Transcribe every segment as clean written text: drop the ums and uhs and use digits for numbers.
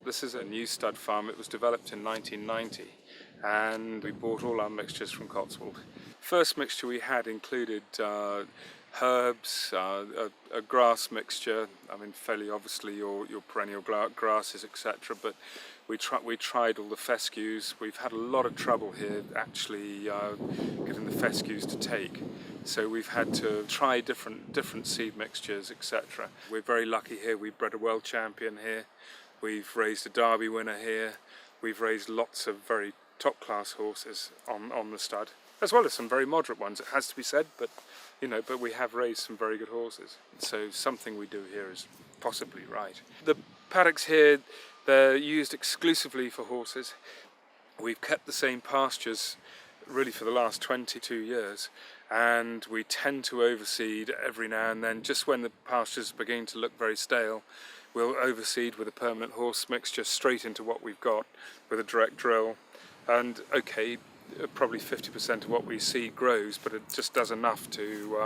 This is a new stud farm. It was developed in 1990 and we bought all our mixtures from Cotswold. First mixture we had included herbs, a grass mixture, I mean fairly obviously your perennial grasses, etc. But we tried all the fescues. We've had a lot of trouble here actually getting the fescues to take. So we've had to try different seed mixtures, etc. We're very lucky here. We bred a world champion here. We've raised a Derby winner here. We've raised lots of very top-class horses on the stud, as well as some very moderate ones, it has to be said, but we have raised some very good horses. So something we do here is possibly right. The paddocks here, they're used exclusively for horses. We've kept the same pastures really for the last 22 years, and we tend to overseed every now and then. Just when the pastures begin to look very stale, we'll overseed with a permanent horse mixture straight into what we've got with a direct drill. And okay, probably 50% of what we seed grows, but it just does enough to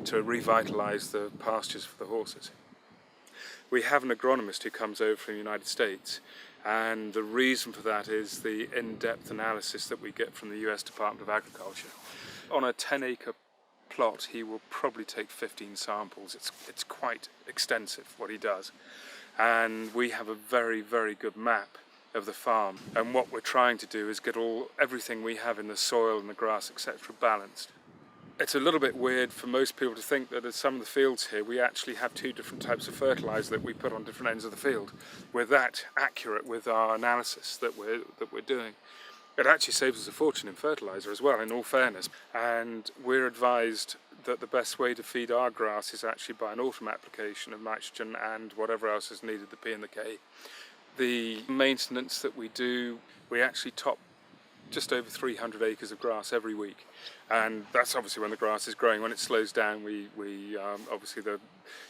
revitalise the pastures for the horses. We have an agronomist who comes over from the United States, and the reason for that is the in-depth analysis that we get from the US Department of Agriculture. On a 10-acre plot, he will probably take 15 samples. It's quite extensive what he does, and we have a very good map of the farm, and what we're trying to do is get everything we have in the soil and the grass, etc., balanced. It's a little bit weird for most people to think that at some of the fields here we actually have two different types of fertiliser that we put on different ends of the field. We're that accurate with our analysis that we're doing. It actually saves us a fortune in fertiliser as well, in all fairness, and we're advised that the best way to feed our grass is actually by an autumn application of nitrogen and whatever else is needed, the P and the K. The maintenance that we do, we actually top just over 300 acres of grass every week, and that's obviously when the grass is growing. When it slows down, we obviously the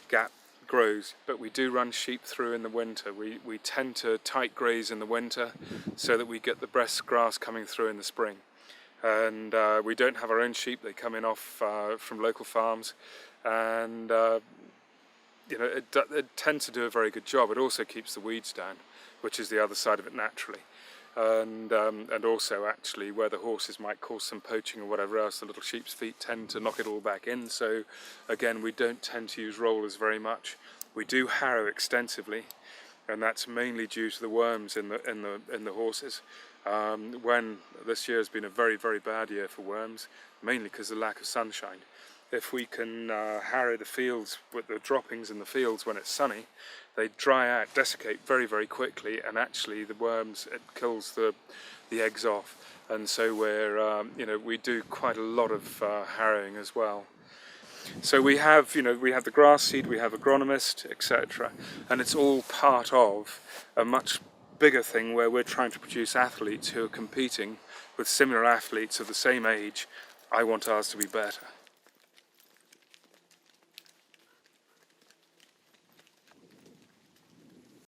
gap grows, but we do run sheep through in the winter. We tend to tight graze in the winter so that we get the best grass coming through in the spring. And we don't have our own sheep, they come in off from local farms, and it tends to do a very good job. It also keeps the weeds down, which is the other side of it naturally. And also actually where the horses might cause some poaching or whatever else, the little sheep's feet tend to knock it all back in. So again, we don't tend to use rollers very much. We do harrow extensively, and that's mainly due to the worms in the horses. When this year has been a very bad year for worms, mainly because of the lack of sunshine. If we can harrow the fields with the droppings in the fields when it's sunny, they dry out, desiccate very quickly, and actually the worms, it kills the eggs off. And so we do quite a lot of harrowing as well. So we have the grass seed, we have agronomist, etc., and it's all part of a much bigger thing where we're trying to produce athletes who are competing with similar athletes of the same age. I want ours to be better.